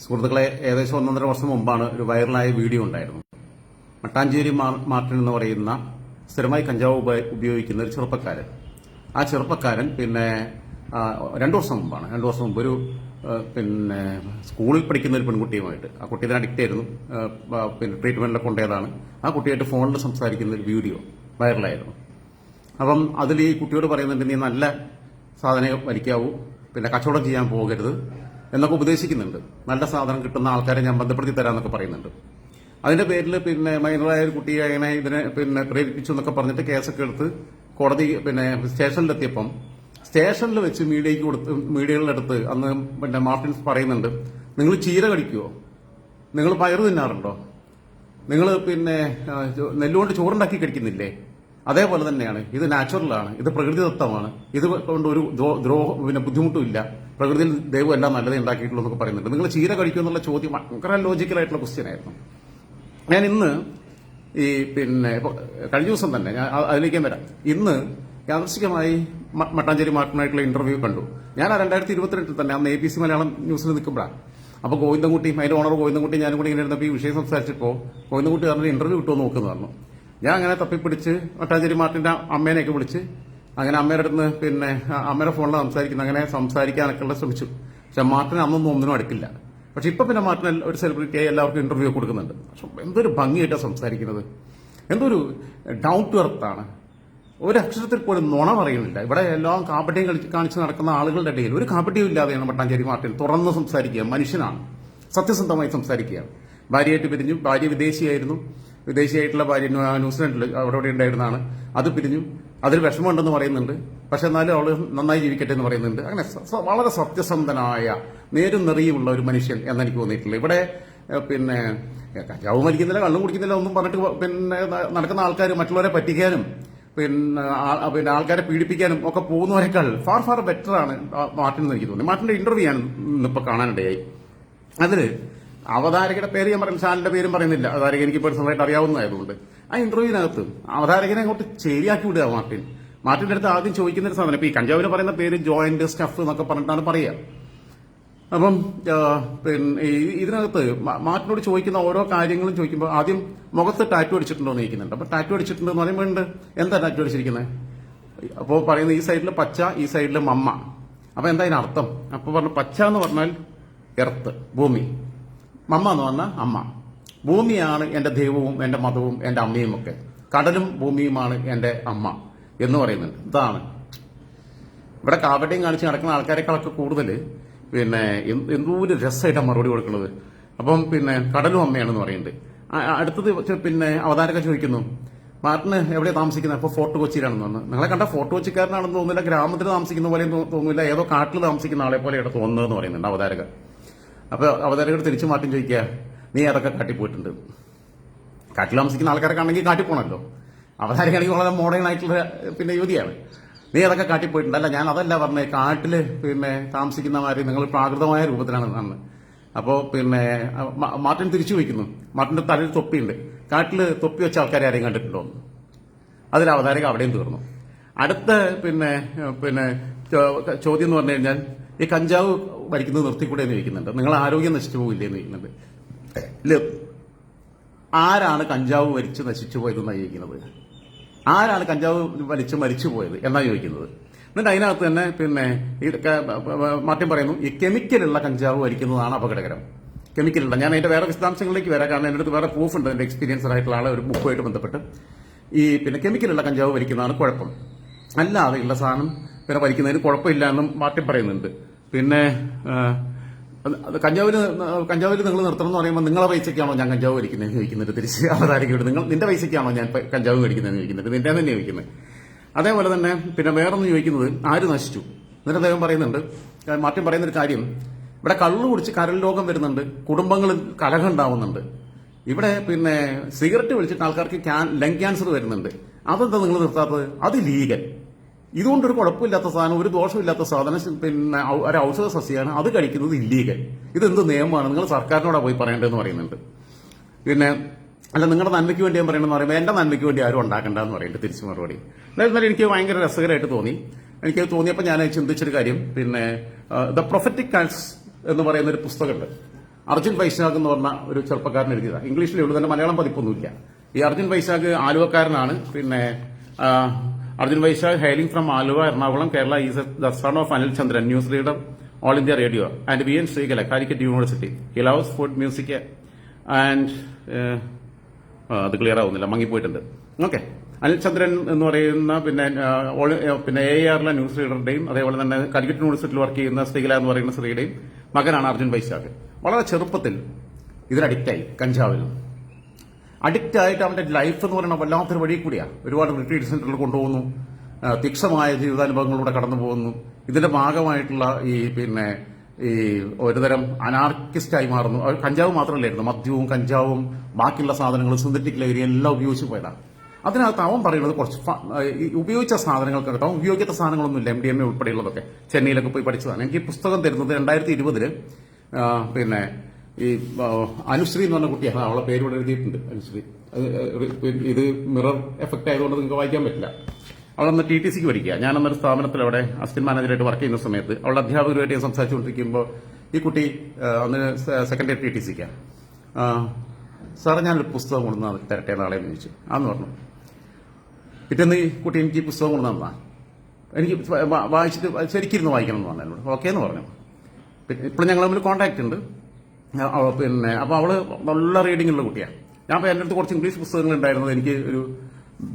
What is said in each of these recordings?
സുഹൃത്തുക്കളെ, ഏകദേശം 1.5 വർഷം മുമ്പാണ് ഒരു വൈറലായ വീഡിയോ ഉണ്ടായിരുന്നു. മട്ടാഞ്ചേരി മാർട്ടിൻ എന്ന് പറയുന്ന സ്ഥിരമായി കഞ്ചാവ് ഉപയോഗിക്കുന്ന ഒരു ചെറുപ്പക്കാരൻ. ആ ചെറുപ്പക്കാരൻ 2 വർഷം മുമ്പ് ഒരു സ്കൂളിൽ പഠിക്കുന്ന ഒരു പെൺകുട്ടിയുമായിട്ട്, ആ കുട്ടി തന്നെ അഡിക്റ്റ് ആയിരുന്നു, ട്രീറ്റ്മെന്റിലൊക്കെ കൊണ്ടേതാണ്, ആ കുട്ടിയായിട്ട് ഫോണിൽ സംസാരിക്കുന്ന ഒരു വീഡിയോ വൈറലായിരുന്നു. അപ്പം അതിൽ ഈ കുട്ടിയോട് പറയുന്നുണ്ട്, നീ നല്ല സാധനം വലിക്കാവൂ, കച്ചവടം ചെയ്യാൻ പോകരുത് എന്നൊക്കെ ഉപദേശിക്കുന്നുണ്ട്. നല്ല സാധനം കിട്ടുന്ന ആൾക്കാരെ ഞാൻ ബന്ധപ്പെടുത്തി തരാമെന്നൊക്കെ പറയുന്നുണ്ട്. അതിന്റെ പേരിൽ മൈനറായ ഒരു കുട്ടിയെ അങ്ങനെ ഇതിനെ പ്രേരിപ്പിച്ചു എന്നൊക്കെ പറഞ്ഞിട്ട് കേസൊക്കെ എടുത്ത് കോടതി സ്റ്റേഷനിലെത്തിയപ്പം സ്റ്റേഷനിൽ വെച്ച് മീഡിയകളിലെടുത്ത് അന്ന് മാർട്ടിൻസ് പറയുന്നുണ്ട്, നിങ്ങൾ ചീര കടിക്കുവോ, നിങ്ങൾ പയറ് തിന്നാറുണ്ടോ, നിങ്ങൾ നെല്ലുകൊണ്ട് ചോറുണ്ടാക്കി കഴിക്കുന്നില്ലേ, അതേപോലെ തന്നെയാണ് ഇത്, നാച്ചുറലാണ്, ഇത് പ്രകൃതിദത്തമാണ്, ഇത് കൊണ്ട് ഒരു ബുദ്ധിമുട്ടുമില്ല, പ്രകൃതിയിൽ ദൈവം എല്ലാം നല്ലതേ ഉണ്ടാക്കിയിട്ടുള്ളൂ എന്നൊക്കെ പറയുന്നുണ്ട്. നിങ്ങൾ ചീര കഴിക്കുമോ എന്നുള്ള ചോദ്യം ഭയങ്കര ലോജിക്കലായിട്ടുള്ള ക്വസ്റ്റ്യൻ ആയിരുന്നു. ഞാൻ ഇന്ന് കഴിഞ്ഞ ദിവസം തന്നെ ഞാൻ അതിലേക്കും വരാം. ഇന്ന് യാദൃശ്ചികമായി മട്ടാഞ്ചേരി മാർട്ടിനായിട്ടുള്ള ഇന്റർവ്യൂ കണ്ടു. ഞാൻ 2022 തന്നെ അന്ന് ABC മലയാളം ന്യൂസിൽ നിൽക്കുമ്പോഴാണ്. അപ്പോൾ ഗോവിന്ദൻകുട്ടിയും അതിന്റെ ഓണർ ഗോവിന്ദൻകുട്ടി ഞാനും കൂടി ഇങ്ങനെ ഇരുന്നപ്പോൾ ഈ വിഷയം സംസാരിച്ചപ്പോൾ ഗോവിന്ദൻകുട്ടി പറഞ്ഞ ഇന്റർവ്യൂ കിട്ടുമോ നോക്കുന്നു പറഞ്ഞു. ഞാൻ അങ്ങനെ തപ്പിപ്പിടിച്ച് മട്ടാഞ്ചേരി മാർട്ടിന്റെ അമ്മേനെയൊക്കെ വിളിച്ച് അങ്ങനെ അമ്മയുടെ അടുത്ത് അമ്മയുടെ ഫോണിൽ അങ്ങനെ സംസാരിക്കാനൊക്കെ ശ്രമിച്ചു. പക്ഷെ മാർട്ടിന് അന്നൊന്നും ഒന്നിനും അടുക്കില്ല. പക്ഷെ ഇപ്പൊ മാർട്ടിൻ ഒരു സെലിബ്രിറ്റിയായി എല്ലാവർക്കും ഇന്റർവ്യൂ കൊടുക്കുന്നുണ്ട്. പക്ഷെ എന്തൊരു ഭംഗിയായിട്ടാണ് സംസാരിക്കുന്നത്, എന്തൊരു ഡൗൺ ടു എർത്ത് ആണ്. ഒരു അക്ഷരത്തിൽ പോലും നുണ പറയുന്നില്ല. ഇവിടെ എല്ലാം കാപ്പട്ടിയും കാണിച്ച് നടക്കുന്ന ആളുകളുടെ ഇടയിൽ ഒരു കാപ്പട്ടിയും ഇല്ലാതെയാണ് മട്ടാഞ്ചേരി മാർട്ടിൻ തുറന്ന് സംസാരിക്കുക. മനുഷ്യനാണ്, സത്യസന്ധമായി സംസാരിക്കുകയാണ്. ഭാര്യയായിട്ട് പിരിഞ്ഞു, ഭാര്യ വിദേശിയായിട്ടുള്ള ഭാര്യ ന്യൂസിലൻഡിൽ അവിടെ ഉണ്ടായിരുന്നതാണ്. അത് പിരിഞ്ഞു, അതിൽ വിഷമമുണ്ടെന്ന് പറയുന്നുണ്ട്. പക്ഷെ എന്നാലും അവള് നന്നായി ജീവിക്കട്ടെ എന്ന് പറയുന്നുണ്ട്. അങ്ങനെ വളരെ സത്യസന്ധനായ നേരും നെറിയുമുള്ള ഒരു മനുഷ്യൻ എന്നെനിക്ക് തോന്നിയിട്ടില്ല. ഇവിടെ കഞ്ചാവ് മരിക്കുന്നില്ല, കള്ളും കുടിക്കുന്നില്ല ഒന്നും പറഞ്ഞിട്ട് നടക്കുന്ന ആൾക്കാർ മറ്റുള്ളവരെ പറ്റിക്കാനും ആൾക്കാരെ പീഡിപ്പിക്കാനും ഒക്കെ പോകുന്നവരെക്കാൾ ഫാർ ബെറ്റർ ആണ് മാർട്ടിൻ എന്ന് എനിക്ക് തോന്നി. മാർട്ടിന്റെ ഇന്റർവ്യൂ ഞാൻ ഇന്നിപ്പോ കാണാനിടയായി. അതില് അവതാരകയുടെ പേര് ഞാൻ പറയുന്നത്, ചാനലിന്റെ പേരും പറയുന്നില്ല, അവതാരക എനിക്ക് പേഴ്സണലായിട്ട് അറിയാവുന്നതായതുകൊണ്ട് ആ ഇന്റർവ്യൂവിനകത്ത് അവതാരകനെ അങ്ങോട്ട് ശരിയാക്കി വിടുക. മാർട്ടിന്റെ അടുത്ത് ആദ്യം ചോദിക്കുന്ന ഒരു സാധനം, ഇപ്പൊ ഈ കഞ്ചാവിന് പറയുന്ന പേര് ജോയിന്റ് സ്റ്റഫ് എന്നൊക്കെ പറഞ്ഞിട്ടാണ് പറയുക. അപ്പം ഇതിനകത്ത് മാർട്ടിനോട് ചോദിക്കുന്ന ഓരോ കാര്യങ്ങളും ചോദിക്കുമ്പോൾ ആദ്യം മുഖത്ത് ടാറ്റു അടിച്ചിട്ടുണ്ടോ എന്ന് ചോദിക്കുന്നുണ്ട്. അപ്പൊ ടാറ്റു അടിച്ചിട്ടുണ്ടെന്ന് പറയുമ്പോൾ എന്താ ടാറ്റു അടിച്ചിരിക്കുന്നത്? അപ്പോൾ പറയുന്നത് ഈ സൈഡിൽ പച്ച, ഈ സൈഡിൽ മമ്മ. അപ്പൊ എന്താ അതിനർത്ഥം? അപ്പൊ പറഞ്ഞു, പച്ച എന്ന് പറഞ്ഞാൽ എർത്ത്, ഭൂമി, മമ്മ എന്ന് പറഞ്ഞാൽ അമ്മ. ഭൂമിയാണ് എന്റെ ദൈവവും എന്റെ മതവും എന്റെ അമ്മയും ഒക്കെ, കടലും ഭൂമിയുമാണ് എന്റെ അമ്മ എന്ന് പറയുന്നുണ്ട്. ഇതാണ് ഇവിടെ കാവട്യം കാണിച്ച് നടക്കുന്ന ആൾക്കാരെക്കാളൊക്കെ കൂടുതൽ എന്തോ ഒരു രസമായിട്ടാണ് മറുപടി കൊടുക്കുന്നത്. അപ്പം കടലും അമ്മയാണെന്ന് പറയുന്നുണ്ട്. അടുത്തത് അവതാരക ചോദിക്കുന്നു, മാർട്ടിന് എവിടെയാണ് താമസിക്കുന്നത്? അപ്പോൾ ഫോർട്ട് കൊച്ചിയിലാണെന്ന് പറഞ്ഞു. നിങ്ങളെ കണ്ട ഫോർട്ട് കൊച്ചിക്കാരനാണെന്ന് തോന്നുന്നില്ല, ഗ്രാമത്തിൽ താമസിക്കുന്ന പോലെ തോന്നുന്നില്ല, ഏതോ കാട്ടിൽ താമസിക്കുന്ന ആളെ പോലെയാണ് തോന്നുന്നതെന്ന് പറയുന്നുണ്ട് അവതാരക. അപ്പൊ അവതാരകർ തിരിച്ചു മാറ്റി ചോദിക്കുക, നീ അതൊക്കെ കാട്ടിൽ പോയിട്ടുണ്ട്? കാട്ടിൽ താമസിക്കുന്ന ആൾക്കാരൊക്കെ ആണെങ്കിൽ കാട്ടിൽ പോകണമല്ലോ. അവതാരകയാണെങ്കിൽ വളരെ മോഡേൺ ആയിട്ടുള്ള യുവതിയാണ്. നീ അതൊക്കെ കാട്ടിൽ പോയിട്ടുണ്ട്? അല്ല, ഞാൻ അതല്ല പറഞ്ഞത്, കാട്ടില് താമസിക്കുന്നമാര് നിങ്ങൾ പ്രാകൃതമായ രൂപത്തിലാണ് അന്ന്. അപ്പോ മാർട്ടിൻ തിരിച്ചു വയ്ക്കുന്നു, മാർട്ടിന്റെ തലയിൽ തൊപ്പിയുണ്ട്, കാട്ടില് തൊപ്പി വെച്ച ആൾക്കാരെ ആരെയും കണ്ടിട്ടുണ്ടോ? അതിൽ അവതാരക അവിടെയും തീർന്നു. അടുത്ത ചോദ്യം എന്ന് പറഞ്ഞു കഴിഞ്ഞാൽ, ഈ കഞ്ചാവ് വലിക്കുന്നത് നിർത്തിക്കൂടെ എന്ന് ചോദിക്കുന്നുണ്ട്. നിങ്ങൾ ആരോഗ്യം നശിച്ചു പോകില്ലേ എന്ന് ചോദിക്കുന്നുണ്ട്. ആരാണ് കഞ്ചാവ് വലിച്ച് നശിച്ചു പോയതെന്നാണ് ചോദിക്കുന്നത്? ആരാണ് കഞ്ചാവ് വലിച്ച് മരിച്ചു പോയത് എന്നാണ് ചോദിക്കുന്നത്. എന്നിട്ട് അതിനകത്ത് തന്നെ മാർട്ടിൻ പറയുന്നു, ഈ കെമിക്കലുള്ള കഞ്ചാവ് വലിക്കുന്നതാണ് അപകടകരം. കെമിക്കലുള്ള, ഞാൻ അതിന്റെ വേറെ വിശദാംശങ്ങളിലേക്ക് വരാം, കാരണം എൻ്റെ അടുത്ത് വേറെ പ്രൂഫ് ഉണ്ട്, എന്റെ എക്സ്പീരിയൻസ് ആയിട്ടുള്ള ആളെ ഒരു ബുക്കുമായിട്ട് ബന്ധപ്പെട്ട്. ഈ കെമിക്കലുള്ള കഞ്ചാവ് വലിക്കുന്നതാണ് കുഴപ്പം, അല്ലാതെ ഉള്ള സാധനം വലിക്കുന്നതിന് കുഴപ്പമില്ല എന്നും മാർട്ടിൻ പറയുന്നുണ്ട്. കഞ്ചാവിൽ നിങ്ങൾ നിർത്തണം എന്ന് പറയുമ്പോൾ, നിങ്ങളെ പൈസയ്ക്കാണോ ഞാൻ കഞ്ചാവ് വലിക്കുന്നതെന്ന് ചോദിക്കുന്നത് തിരിച്ച് അവതാരിക്കോട്. നിന്റെ പൈസയ്ക്കാണോ ഞാൻ കഞ്ചാവ് മേടിക്കുന്നതെന്ന് ചോദിക്കുന്നത്, നിന്റെ തന്നെ ചോദിക്കുന്നത്. അതേപോലെ തന്നെ വേറൊന്ന് ചോദിക്കുന്നത്, ആര് നശിച്ചു? എന്നിട്ട് അദ്ദേഹം പറയുന്നുണ്ട്, മാർട്ടിൻ പറയുന്നൊരു കാര്യം, ഇവിടെ കള്ളു കുടിച്ച് കരൽ രോഗം വരുന്നുണ്ട്, കുടുംബങ്ങളിൽ കലഹം ഉണ്ടാവുന്നുണ്ട്, ഇവിടെ സിഗരറ്റ് വലിച്ചിട്ട് ആൾക്കാർക്ക് ലങ് ക്യാൻസർ വരുന്നുണ്ട്. അതെന്താ നിങ്ങൾ നിർത്താത്തത്? അത് ലീഗൽ. ഇതുകൊണ്ടൊരു കുഴപ്പമില്ലാത്ത സാധനം, ഒരു ദോഷമില്ലാത്ത സാധനം, ഒരു ഔഷധ സസ്യമാണ്, അത് കഴിക്കുന്നത് ഇല്ലീഗൽ. ഇതെന്ത് നിയമമാണ്? നിങ്ങൾ സർക്കാരിനോടാ പോയി പറയേണ്ടതെന്ന് പറയുന്നുണ്ട്. അല്ല, നിങ്ങളുടെ നന്മയ്ക്ക് വേണ്ടി ഞാൻ പറയണമെന്ന് പറയുമ്പോൾ, എന്റെ നന്മയ്ക്ക് വേണ്ടി ആരും ഉണ്ടാക്കണ്ടെന്ന് പറയുന്നുണ്ട് തിരിച്ചു മറുപടി. എന്നാലും എനിക്ക് ഭയങ്കര രസകരമായിട്ട് തോന്നി. എനിക്ക് തോന്നിയപ്പോൾ ഞാൻ ചിന്തിച്ചൊരു കാര്യം, ദ പ്രൊഫറ്റിക് കാൽസ് എന്ന് പറയുന്ന ഒരു പുസ്തകമുണ്ട്. അർജുൻ വൈശാഖ് എന്ന് പറഞ്ഞ ഒരു ചെറുപ്പക്കാരൻ എഴുതിയതാണ്. ഇംഗ്ലീഷിലേ ഉള്ളൂ, തന്നെ മലയാളം പതിപ്പൊന്നുമില്ല. ഈ അർജുൻ വൈശാഖ് ആലുവക്കാരനാണ്. പിന്നെ Arjun Vaishakh hailing from Aluva, Ernakulam, Kerala. Is the son of Anil Chandran, news reader, All India Radio, and V N Sreekala, Calicut university. He loves food, music and അത് ക്ലിയർ ആവുന്നില്ല, മങ്ങിപ്പോയിട്ടുണ്ട്. ഓക്കെ. അനിൽ ചന്ദ്രൻ എന്ന് പറയുന്ന പിന്നെ AARലെ ന്യൂസ് റീഡറുടെയും അതേപോലെ തന്നെ കാലിക്കറ്റ് യൂണിവേഴ്സിറ്റിയിൽ വർക്ക് ചെയ്യുന്ന ശ്രീകല എന്ന് പറയുന്ന സ്ത്രീയുടെയും മകനാണ് അർജുൻ വൈശാഖ്. വളരെ ചെറുപ്പത്തിൽ ഇതിന് അഡിക്റ്റായി, കഞ്ചാവിനും അഡിക്റ്റ് ആയിട്ട് അവന്റെ ലൈഫ് എന്ന് പറയുന്ന വല്ലാത്തൊരു വഴി കൂടിയാണ്. ഒരുപാട് റിട്രീറ്റ് സെന്ററിൽ കൊണ്ടുപോകുന്നു, തീക്ഷമായ ജീവിതാനുഭവങ്ങളിലൂടെ കടന്നു പോകുന്നു. ഇതിന്റെ ഭാഗമായിട്ടുള്ള ഈ ഒരുതരം അനാർക്കിസ്റ്റായി മാറുന്നു. കഞ്ചാവ് മാത്രമല്ലായിരുന്നു, മദ്യവും കഞ്ചാവും ബാക്കിയുള്ള സാധനങ്ങളും സിന്തറ്റിക് ലഹരി എല്ലാം ഉപയോഗിച്ച് പോയതാണ്. അതിനകത്ത് അവൻ പറയുന്നത് കുറച്ച് ഉപയോഗിച്ച സാധനങ്ങൾക്കകത്ത് അവൻ ഉപയോഗിക്കാത്ത സാധനങ്ങളൊന്നുമില്ല, MDMA ഉൾപ്പെടെയുള്ളതൊക്കെ ചെന്നൈയിലൊക്കെ പോയി പഠിച്ചതാണ്. എനിക്ക് ഈ പുസ്തകം തരുന്നത് 2020 പിന്നെ ഈ അനുശ്രീ എന്ന് പറഞ്ഞ കുട്ടിയാണ്, അവളെ പേര് ഇവിടെ എഴുതിയിട്ടുണ്ട്, അനുശ്രീ. ഇത് മിറർ എഫക്ട് ആയതുകൊണ്ട് നിങ്ങൾക്ക് വായിക്കാൻ പറ്റില്ല. അവളന്ന് TTCക്ക് പഠിക്കുക. ഞാനന്നൊരു സ്ഥാപനത്തിൽ അവിടെ അസിസ്റ്റന്റ് മാനേജറായിട്ട് വർക്ക് ചെയ്യുന്ന സമയത്ത് അവളുടെ അധ്യാപകരുമായിട്ട് സംസാരിച്ചുകൊണ്ടിരിക്കുമ്പോൾ ഈ കുട്ടി അന്ന് സെക്കൻഡ് ഇയർ TTCക്കാണ്. സാറേ ഞാനൊരു പുസ്തകം കൊണ്ടുവന്ന് തരട്ടെ നാളെ എന്ന് ചോദിച്ചു. ആന്ന് പറഞ്ഞു. പിറ്റേന്ന് ഈ കുട്ടി എനിക്ക് ഈ പുസ്തകം കൊണ്ടുവന്നാ എനിക്ക് വായിച്ചിട്ട് ശരിക്കിരുന്ന് വായിക്കണം എന്ന് പറഞ്ഞു എന്നോട്. ഓക്കെ എന്ന് പറഞ്ഞു. ഇപ്പോഴും ഞങ്ങൾ തമ്മിൽ കോൺടാക്ട് ഉണ്ട്. അപ്പോൾ അവള് നല്ല റീഡിംഗ് ഉള്ള കുട്ടിയാണ്. ഞാൻ എൻ്റെ അടുത്ത് കുറച്ച് ഇംഗ്ലീഷ് പുസ്തകങ്ങൾ ഉണ്ടായിരുന്നത്. എനിക്ക് ഒരു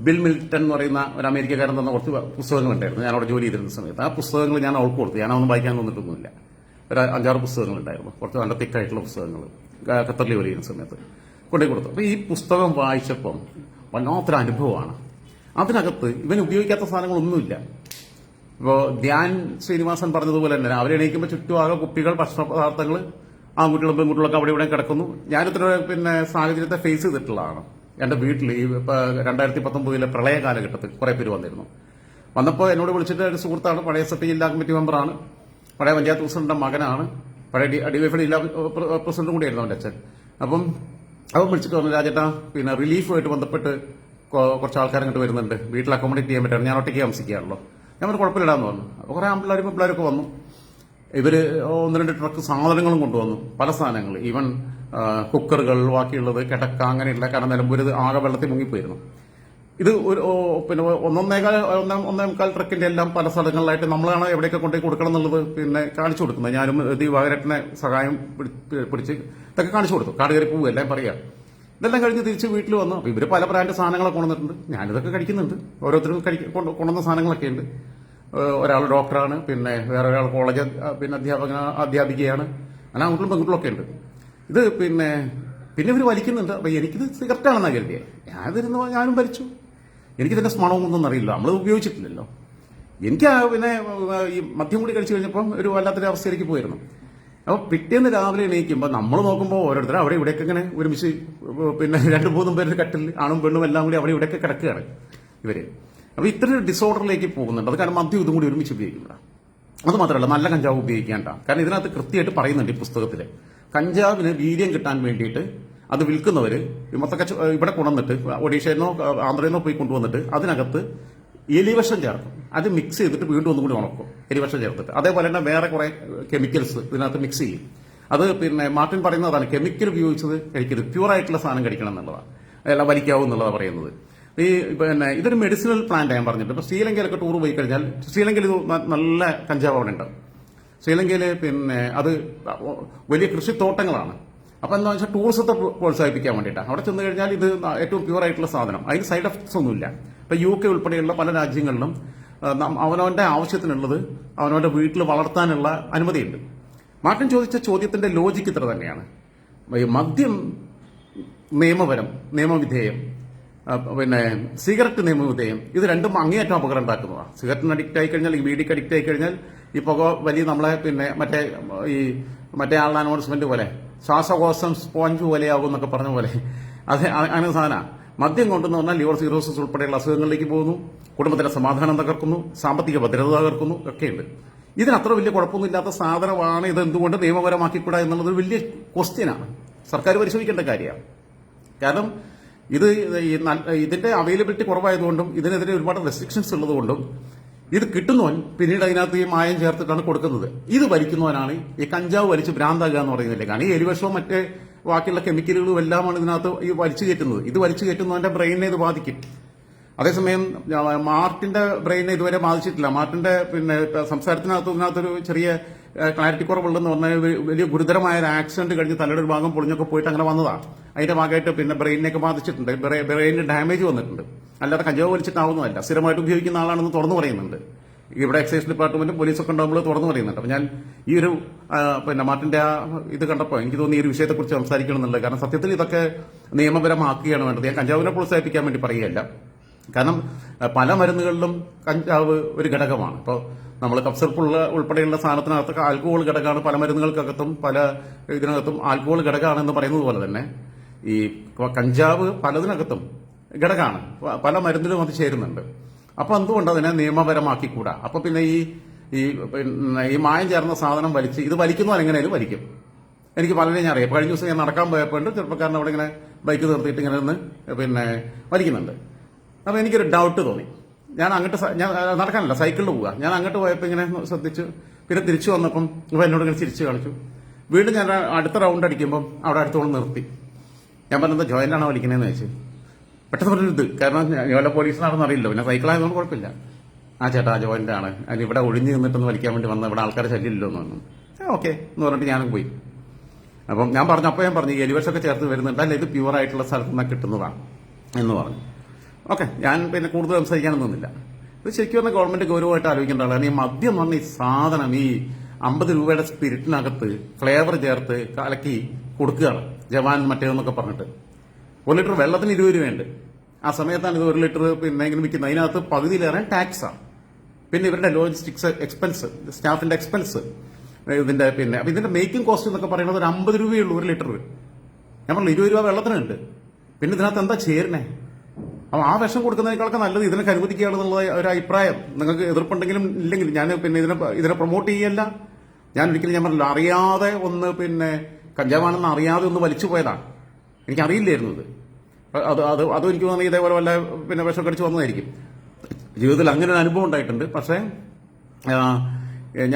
ബിൽ മിൽട്ടൺ എന്ന് പറയുന്ന ഒരു അമേരിക്കക്കാരൻ തന്ന കുറച്ച് പുസ്തകങ്ങളുണ്ടായിരുന്നു ഞാൻ അവിടെ ജോലി ചെയ്തിരുന്ന സമയത്ത്. ആ പുസ്തകങ്ങൾ ഞാൻ അവൾക്ക് കൊടുത്തു. ഞാനതൊന്നും വായിക്കാൻ തോന്നിട്ടൊന്നുമില്ല. ഒരു 5-6 പുസ്തകങ്ങളുണ്ടായിരുന്നു, കുറച്ച് നല്ല തിക്കായിട്ടുള്ള പുസ്തകങ്ങൾ. ഖത്തറിൽ ജോലി ചെയ്യുന്ന സമയത്ത് കൊണ്ടുപോയി കൊടുത്തു. അപ്പോൾ ഈ പുസ്തകം വായിച്ചപ്പം വല്ലാത്തൊരു അനുഭവമാണ്. അതിനകത്ത് ഇവൻ ഉപയോഗിക്കാത്ത സാധനങ്ങളൊന്നുമില്ല. ഇപ്പോൾ ധ്യാൻ ശ്രീനിവാസൻ പറഞ്ഞതുപോലെ തന്നെ രാവിലെ എണീക്കുമ്പോൾ ചുറ്റുമാകെ കുപ്പികൾ, ഭക്ഷണ പദാർത്ഥങ്ങൾ, ആൺകുട്ടികളും പെൺകുട്ടികളൊക്കെ അവിടെ ഇവിടെ കിടക്കുന്നു. ഞാനിത്ര സാഹചര്യത്തെ ഫേസ് ചെയ്തിട്ടുള്ളതാണ്. എന്റെ വീട്ടിൽ ഈ 2019 പ്രളയ കാലഘട്ടത്തിൽ കുറെ പേര് വന്നിരുന്നു. വന്നപ്പോൾ എന്നോട് വിളിച്ചിട്ട് ഒരു സുഹൃത്താണ്, പഴയ SFI ജില്ലാ കമ്മിറ്റി മെമ്പറാണ്, പഴയ പഞ്ചായത്ത് പ്രസിഡന്റിന്റെ മകനാണ്, പഴയ DYFI ജില്ലാ പ്രസിഡന്റും കൂടിയായിരുന്നു അവന്റെ അച്ഛൻ. അപ്പം അവൻ വിളിച്ചിട്ട് പറഞ്ഞു, രാജേട്ടാ റിലീഫുമായിട്ട് ബന്ധപ്പെട്ട് കുറച്ച് ആൾക്കാർ ഇങ്ങോട്ട് വരുന്നുണ്ട്, വീട്ടിൽ അക്കോമഡേറ്റ് ചെയ്യാൻ പറ്റാണ്, ഞാൻ ഒറ്റയ്ക്ക് താമസിക്കുകയാണല്ലോ. ഞാൻ ഒരു കുഴപ്പമില്ലാന്ന് പറഞ്ഞു. അപ്പോൾ കുറെ ആമ്പിള്ളാരും പിള്ളേരൊക്കെ വന്നു. ഇവര് 1-2 ട്രക്ക് സാധനങ്ങളും കൊണ്ടുവന്നു, പല സാധനങ്ങൾ, ഈവൻ കുക്കറുകൾ, ബാക്കിയുള്ളത് കിടക്ക, അങ്ങനെയുള്ള. കാരണം നിലമ്പൂര് ആകെ വെള്ളത്തിൽ മുങ്ങിപ്പോയിരുന്നു. ഇത് ഒരു 1.5 ട്രക്കിന്റെ എല്ലാം പല സ്ഥലങ്ങളിലായിട്ട് നമ്മളാണ് എവിടെയൊക്കെ കൊണ്ടുപോയി കൊടുക്കണം എന്നുള്ളത് കാണിച്ചു കൊടുക്കുന്നത്. ഞാനും ദിവാകരേട്ടനെ സഹായം പിടിച്ച് ഇതൊക്കെ കാണിച്ചു കൊടുത്തു. കാട് കയറി പോവുക എല്ലാം പറയാം. ഇതെല്ലാം കഴിഞ്ഞ് തിരിച്ച് വീട്ടിൽ വന്നു. അപ്പോൾ ഇവര് പല ബ്രാൻഡ് സാധനങ്ങളൊക്കെ കൊണ്ടുവന്നിട്ടുണ്ട്. ഞാനിതൊക്കെ കഴിക്കുന്നുണ്ട്. ഓരോരുത്തരും കൊണ്ടുവന്ന സാധനങ്ങളൊക്കെ ഉണ്ട്. ഒരാൾ ഡോക്ടറാണ്, വേറെ ഒരാൾ കോളേജ് അധ്യാപികയാണ്. അങ്ങനെ ആൺകുട്ടികളും പെൺകുട്ടികളൊക്കെ ഉണ്ട്. ഇത് പിന്നെ ഇവർ വലിക്കുന്നുണ്ട്. അപ്പൊ എനിക്കിത് സിഗരറ്റാണെന്നാണ് കരുതിയത്. ഞാനും വലിച്ചു. എനിക്കിതിന്റെ സ്മണമൊന്നും അറിയില്ല, നമ്മൾ ഉപയോഗിച്ചിട്ടില്ലല്ലോ. എനിക്ക് ഈ മദ്യം കൂടി കഴിച്ചു കഴിഞ്ഞപ്പം ഒരു വല്ലാത്തൊരു അവസ്ഥയിലേക്ക് പോയിരുന്നു. അപ്പോൾ പിറ്റേന്ന് രാവിലെ എണീക്കുമ്പോൾ നമ്മൾ നോക്കുമ്പോൾ ഓരോരുത്തർ അവിടെ ഇവിടെയൊക്കെ ഇങ്ങനെ ഒരുമിച്ച് 2-3 പേര് കട്ടിൽ, ആണും പെണ്ണും എല്ലാം കൂടി അവിടെ ഇവിടെയൊക്കെ കിടക്കുകയാണ് ഇവര്. അപ്പൊ ഇത്രയൊരു ഡിസോർഡറിലേക്ക് പോകുന്നുണ്ട്. അത് കാരണം മദ്യം ഇതും കൂടി ഒരുമിച്ച് ഉപയോഗിക്കുന്നുണ്ട്. അത് മാത്രമല്ല, നല്ല കഞ്ചാവ് ഉപയോഗിക്കേണ്ട. കാരണം ഇതിനകത്ത് കൃത്യമായിട്ട് പറയുന്നുണ്ട് ഈ പുസ്തകത്തില്, കഞ്ചാവിന് വീര്യം കിട്ടാൻ വേണ്ടിയിട്ട് അത് വിൽക്കുന്നവര് മൊത്തം ഇവിടെ കൊണ്ടുവന്നിട്ട് ഒഡീഷയെന്നോ ആന്ധ്രയെന്നോ പോയി കൊണ്ടുവന്നിട്ട് അതിനകത്ത് എലിവിഷം ചേർക്കും. അത് മിക്സ് ചെയ്തിട്ട് വീണ്ടും ഒന്നും കൂടി ഉണക്കും, എലിവിഷം ചേർത്തിട്ട്. അതേപോലെ തന്നെ വേറെ കുറെ കെമിക്കൽസ് ഇതിനകത്ത് മിക്സ് ചെയ്യും. അത് മാർട്ടിൻ പറയുന്നതാണ്, കെമിക്കൽ ഉപയോഗിച്ചത് കഴിക്കരുത്, പ്യൂറായിട്ടുള്ള സാധനം കഴിക്കണം എന്നുള്ളതാണ്, അതെല്ലാം വലിക്കാവും എന്നുള്ളതാണ് പറയുന്നത്. ഇതൊരു മെഡിസിനൽ പ്ലാന്റ് ഞാൻ പറഞ്ഞിട്ട്. ഇപ്പൊ ശ്രീലങ്കയിലൊക്കെ ടൂർ പോയി കഴിഞ്ഞാൽ, ശ്രീലങ്കയിൽ ഇത് നല്ല കഞ്ചാവ് അവിടെ ഉണ്ട്. ശ്രീലങ്കയിൽ അത് വലിയ കൃഷിത്തോട്ടങ്ങളാണ്. അപ്പൊ എന്താ വെച്ചാൽ ടൂറിസത്തെ പ്രോത്സാഹിപ്പിക്കാൻ വേണ്ടിയിട്ടാണ്. അവിടെ ചെന്ന് കഴിഞ്ഞാൽ ഇത് ഏറ്റവും പ്യൂർ ആയിട്ടുള്ള സാധനം, അതിന് സൈഡ് എഫക്ട്സ് ഒന്നുമില്ല. ഇപ്പൊ UK ഉൾപ്പെടെയുള്ള പല രാജ്യങ്ങളിലും അവനവന്റെ ആവശ്യത്തിനുള്ളത് അവനവന്റെ വീട്ടിൽ വളർത്താനുള്ള അനുമതിയുണ്ട്. മാർട്ടിൻ ചോദിച്ച ചോദ്യത്തിന്റെ ലോജിക്ക് ഇത്ര തന്നെയാണ്. മദ്യം നിയമപരം, നിയമവിധേയം, സിഗരറ്റ് നിയമവിധേയം, ഇത് രണ്ടും അങ്ങേയറ്റം അപകടം ഉണ്ടാക്കുന്നതാണ്. സിഗരറ്റിന് അഡിക്റ്റ് ആയി കഴിഞ്ഞാൽ, ഈ ബീഡിക്ക് അഡിക്റ്റ് ആയി കഴിഞ്ഞാൽ ഈ പുക വലിയ നമ്മളെ മറ്റേ ആളുടെ അനൗൺസ്മെന്റ് പോലെ ശ്വാസകോശം സ്പോഞ്ച് പോലെയാകും എന്നൊക്കെ പറഞ്ഞ പോലെ അത് അങ്ങനെ സാധനമാണ്. മദ്യം കൊണ്ടെന്ന് പറഞ്ഞാൽ ലിവർ സിറോസിസ് ഉൾപ്പെടെയുള്ള അസുഖങ്ങളിലേക്ക് പോകുന്നു, കുടുംബത്തിന്റെ സമാധാനം തകർക്കുന്നു, സാമ്പത്തിക ഭദ്രത തകർക്കുന്നു, ഒക്കെയുണ്ട്. ഇതിനത്ര വലിയ കുഴപ്പമൊന്നുമില്ലാത്ത സാധനമാണ് ഇത് എന്തുകൊണ്ട് നിയമപരമാക്കിക്കൂടാ എന്നുള്ളത് വലിയ ക്വസ്റ്റ്യനാണ്. സർക്കാർ പരിശോധിക്കേണ്ട കാര്യമാണ്. കാരണം ഇതിന്റെ അവൈലബിലിറ്റി കുറവായതുകൊണ്ടും ഇതിനെതിരെ ഒരുപാട് റെസ്ട്രിക്ഷൻസ് ഉള്ളതുകൊണ്ടും ഇത് കിട്ടുന്നവൻ പിന്നീട് അതിനകത്ത് ഈ മായം ചേർത്തിട്ടാണ് കൊടുക്കുന്നത്. ഇത് വലിക്കുന്നവനാണ് ഈ കഞ്ചാവ് വലിച്ച് ഭ്രാന്താകുക എന്ന് പറയുന്നില്ലേ. കാരണം ഈ എലിവിഷവും മറ്റേ ബാക്കിയുള്ള കെമിക്കലുകളും എല്ലാമാണ് ഇതിനകത്ത് ഈ വലിച്ചു കയറ്റുന്നത്. ഇത് വലിച്ചു കയറ്റുന്നവന്റെ ബ്രെയിനിനെ ഇത് ബാധിക്കും. അതേസമയം മാർട്ടിന്റെ ബ്രെയിനെ ഇതുവരെ ബാധിച്ചിട്ടില്ല. മാർട്ടിന്റെ സംസാരത്തിനകത്തൊരു ചെറിയ ക്ലാരിറ്റി കുറവുള്ളതെന്ന് പറഞ്ഞാൽ വലിയ ഗുരുതരമായ ഒരു ആക്സിഡന്റ് കഴിഞ്ഞ് തലയുടെ ഒരു ഭാഗം പൊളിഞ്ഞൊക്കെ പോയിട്ട് അങ്ങനെ വന്നതാണ്. അതിന്റെ ഭാഗമായിട്ട് ബ്രെയിനിനൊക്കെ ബാധിച്ചിട്ടുണ്ട്, ബ്രെയിനിന് ഡാമേജ് വന്നിട്ടുണ്ട്. അല്ലാതെ കഞ്ചാവ് വലിച്ചിട്ടാവുന്നതല്ല, സ്ഥിരമായിട്ട് ഉപയോഗിക്കുന്ന ആളാണെന്ന് തുറന്നു പറയുന്നുണ്ട്. ഇവിടെ എക്സൈസ് ഡിപ്പാർട്ട്മെന്റും പോലീസൊക്കെ ഉണ്ടാകുമ്പോൾ തുറന്നു പറയുന്നുണ്ട്. അപ്പൊ ഞാൻ ഈ ഒരു മാർട്ടിന്റെ ഇത് കണ്ടപ്പോൾ എനിക്ക് തോന്നി ഈ ഒരു വിഷയത്തെക്കുറിച്ച് സംസാരിക്കണമെന്നുള്ളത്. കാരണം സത്യത്തിൽ ഇതൊക്കെ നിയമപരമാക്കുകയാണ് വേണ്ടത്. ഞാൻ കഞ്ചാവിനെ പ്രോത്സാഹിപ്പിക്കാൻ വേണ്ടി പറയുകയല്ല. കാരണം പല മരുന്നുകളിലും കഞ്ചാവ് ഒരു ഘടകമാണ്. ഇപ്പോൾ നമ്മൾ കഫ്സിറപ്പ് ഉൾപ്പെടെയുള്ള സാധനത്തിനകത്ത് ആൽക്കഹോൾ ഘടകമാണ്. പല മരുന്നുകൾക്കകത്തും പല ഇതിനകത്തും ആൽക്കഹോൾ ഘടകമാണെന്ന് പറയുന്നത് പോലെ തന്നെ ഈ കഞ്ചാവ് പലതിനകത്തും ഘടകമാണ്. പല മരുന്നിലും അത് ചേരുന്നുണ്ട്. അപ്പൊ എന്തുകൊണ്ട് അതിനെ നിയമപരമാക്കിക്കൂടാ? അപ്പൊ പിന്നെ ഈ മായം ചേർന്ന സാധനം വലിച്ച് ഇത് വലിക്കുന്നവൻ എങ്ങനെയാലും വലിക്കും. എനിക്ക് പലരെയും ഞാൻ അറിയാം. കഴിഞ്ഞ ദിവസം ഞാൻ നടക്കാൻ പോയപ്പോൾ ചെറുപ്പക്കാരൻ അവിടെ ഇങ്ങനെ ബൈക്ക് നിർത്തിയിട്ട് ഇങ്ങനെ നിന്ന് വലിക്കുന്നുണ്ട്. അപ്പൊ എനിക്കൊരു ഡൗട്ട് തോന്നി. ഞാൻ നടക്കാനല്ല, സൈക്കിളിൽ പോവുക. ഞാൻ അങ്ങോട്ട് പോയപ്പോൾ ഇങ്ങനെ ശ്രദ്ധിച്ചു. പിന്നെ തിരിച്ചു വന്നപ്പം ഇവ എന്നോട് ഇങ്ങനെ ചിരിച്ചു കാണിച്ചു. വീണ്ടും ഞാൻ അടുത്ത റൗണ്ട് അടിക്കുമ്പോൾ അവിടെ അടുത്തോളം നിർത്തി. ഞാൻ പറഞ്ഞത് ജോയിന്റാണോ വലിക്കണേന്ന് ചോദിച്ചു. പെട്ടെന്ന് പറഞ്ഞത് കാരണം വല്ല പോലീസിനാണെന്ന് അറിയില്ല. പിന്നെ സൈക്കിളായതുകൊണ്ട് കുഴപ്പമില്ല. ആ ചേട്ടാ ജോയിന്റ് ആണ്, അതിന് ഇവിടെ ഒഴിഞ്ഞു നിന്നിട്ടൊന്ന് വലിക്കാൻ വേണ്ടി വന്ന ഇവിടെ ആൾക്കാർ ശല്യമില്ലോ എന്ന് പറഞ്ഞു. ഓക്കെ എന്ന് പറഞ്ഞിട്ട് ഞാനും പോയി. അപ്പം ഞാൻ പറഞ്ഞു ഈ എലിവിഷൊക്കെ ചേർത്ത് വരുന്നുണ്ട്, അല്ല ഇത് പ്യൂർ ആയിട്ടുള്ള സ്ഥലത്ത് നിന്ന് കിട്ടുന്നതാണ് എന്ന് പറഞ്ഞു. ഓക്കെ, ഞാൻ പിന്നെ കൂടുതൽ സംസാരിക്കാനൊന്നും നിന്നില്ല. ഇത് ശരിക്കും പറഞ്ഞാൽ ഗവൺമെന്റ് ഗൗരവമായിട്ട് ആലോചിക്കേണ്ട ആളാണ്. ഈ മദ്യം എന്ന് പറഞ്ഞ ഈ സാധനം ഈ 50 രൂപയുടെ സ്പിരിറ്റിനകത്ത് ഫ്ലേവർ ചേർത്ത് കലക്കി കൊടുക്കുകയാണ്. ജവാൻ മറ്റേതെന്നൊക്കെ പറഞ്ഞിട്ട് 1 ലിറ്റർ വെള്ളത്തിന് 20 രൂപയുണ്ട്. ആ സമയത്താണ് ഇത് 1 ലിറ്റർ പിന്നെ ഇങ്ങനെ വിൽക്കുന്നത്. അതിനകത്ത് പകുതിയിലേറെ ടാക്സാണ്. പിന്നെ ഇവരുടെ ലോജിസ്റ്റിക്സ് എക്സ്പെൻസ്, സ്റ്റാഫിന്റെ എക്സ്പെൻസ്, ഇതിന്റെ മേക്കിംഗ് കോസ്റ്റ് എന്നൊക്കെ പറയുന്നത് ഒരു 50 രൂപയുള്ളൂ 1 ലിറ്റർ. ഞാൻ പറഞ്ഞു 20 രൂപ വെള്ളത്തിനുണ്ട്. പിന്നെ ഇതിനകത്ത് എന്താ ചേരണേ? അപ്പൊ ആ വിഷം കൊടുക്കുന്നതിനേക്കാളൊക്കെ നല്ലത് ഇതിനൊക്കെ അനുവദിക്കുകയാണെന്നുള്ള ഒരു അഭിപ്രായം. നിങ്ങൾക്ക് എതിർപ്പുണ്ടെങ്കിലും ഇല്ലെങ്കിലും ഞാൻ പിന്നെ ഇതിനെ പ്രൊമോട്ട് ചെയ്യല്ല. ഞാൻ ഒരിക്കലും ഞാൻ പറഞ്ഞില്ല, അറിയാതെ ഒന്ന് കഞ്ചാവാണെന്ന് അറിയാതെ ഒന്ന് വലിച്ചു പോയതാണ്. എനിക്കറിയില്ലായിരുന്നു ഇത്. അതും എനിക്ക് തോന്നി ഇതേപോലെ വല്ല വിഷം കടിച്ചു വന്നതായിരിക്കും. ജീവിതത്തിൽ അങ്ങനെ ഒരു അനുഭവം ഉണ്ടായിട്ടുണ്ട്. പക്ഷേ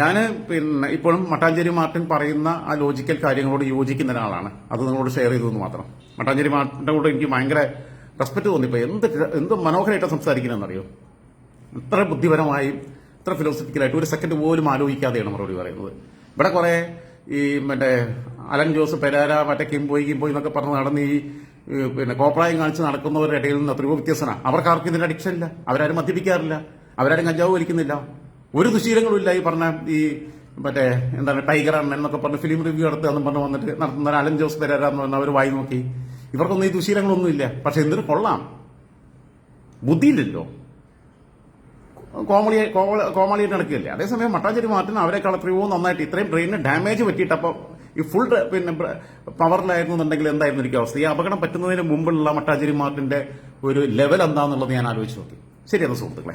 ഞാൻ ഇപ്പോഴും മട്ടാഞ്ചേരി മാർട്ടിൻ പറയുന്ന ആ ലോജിക്കൽ കാര്യങ്ങളോട് യോജിക്കുന്ന ഒരാളാണ്. അത് നിങ്ങളോട് ഷെയർ ചെയ്തതെന്ന് മാത്രം. മട്ടാഞ്ചേരി മാർട്ടിന്റെ കൂടെ എനിക്ക് ഭയങ്കര റെസ്പെക്ട് തോന്നിപ്പോ. എന്ത് മനോഹരമായിട്ട് സംസാരിക്കണമെന്നറിയോ? ഇത്ര ബുദ്ധിപരമായും ഇത്ര ഫിലോസഫിക്കലായിട്ട് ഒരു സെക്കൻഡ് പോലും ആലോചിക്കാതെയാണ് മറുപടി പറയുന്നത്. ഇവിടെ കുറെ ഈ അലൻ ജോസ് പെരാര കിംബോയ് എന്നൊക്കെ പറഞ്ഞ് നടന്ന് ഈ കോപ്രായം കാണിച്ച് നടക്കുന്നവരുടെ ഇടയിൽ നിന്ന് എത്രയോ വ്യത്യസ്തനാണ്. അവർക്കാർക്കും ഇതിന്റെ അഡിക്ഷൻ ഇല്ല. അവരാരും മദ്യപിക്കാറില്ല, അവരാരും കഞ്ചാവ് വലിക്കുന്നില്ല, ഒരു ദുശീലങ്ങളും ഇല്ല. ഈ പറഞ്ഞ ടൈഗർ അണ്ണൻ എന്നൊക്കെ പറഞ്ഞ് ഫിലിം റിവ്യൂ നടത്തുകയെന്ന് പറഞ്ഞ് വന്നിട്ട് നടത്തുന്ന അലൻ ജോസ് പെരാര എന്ന് പറഞ്ഞ അവർ വായി നോക്കി. ഇവർക്കൊന്നും ഈ ദുശീലങ്ങളൊന്നും ഇല്ല. പക്ഷെ എന്തിനു കൊള്ളാം, ബുദ്ധിയില്ലല്ലോ, കോമാളിയായിട്ട് നടക്കുകയല്ലേ. അതേസമയം മട്ടാഞ്ചേരി മാർട്ടിൻ അവരെക്കാൾ എത്രയോ നന്നായിട്ട് ഇത്രയും ബ്രെയിനിന് ഡാമേജ് പറ്റിയിട്ട് അപ്പോൾ ഈ ഫുൾ പവറിലായിരുന്നു എന്നുണ്ടെങ്കിൽ എന്തായിരുന്നു എനിക്ക് അവസ്ഥ? ഈ അപകടം പറ്റുന്നതിന് മുമ്പുള്ള മട്ടാഞ്ചേരി മാർട്ടിന്റെ ഒരു ലെവൽ എന്താണെന്നുള്ളത് ഞാൻ ആലോചിച്ച് നോക്കി. ശരിയാണ് സുഹൃത്തുക്കളെ.